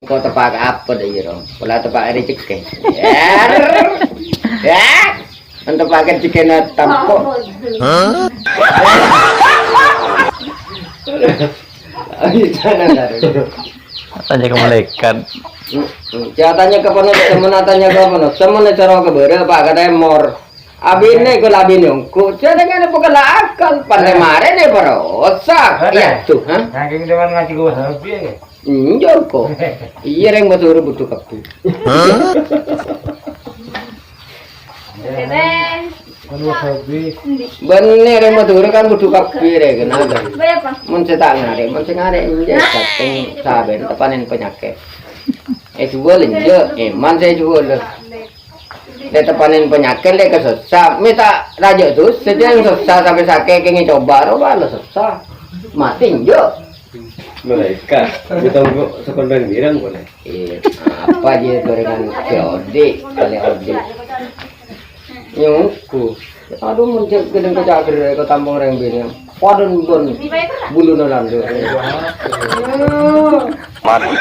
Kau tepak apa deh ya dong? Pola tepak rezeki. Ya, kan tepak rezeki na tampo. Ayo sana dari. Tanya ke malaikat. Tanya ke penuh temen, tanya ke penuh temen cara kebere pak katanya mor. Abine ko labine ko. Jadi kan bukan akal pandai mare deh bro. Osak. Iya tuh, ha? Saking dewan ngasih gua habis ya. Joko. Iya yang betul butuh kapu. Kan habis. Bener yang betul kan butuh kapu ya kenapa? Berapa? Mun cetak ngare, mun sing ngare ya saking saben tepanen penyakit. Jual injo, man saya jual. Dia tepanen penyakit dia kesusah. Minta raja tuh, sedang susah sampai sakit ingin coba, roba lo susah. Mati injo. Mereka kita mau sekolah birang boleh. Apa aja gorengan COD kali OD. Nyungku. Aduh muncul gedeng kecakir ke kampung reng bini. Padon bon bulu nolandu. Mati.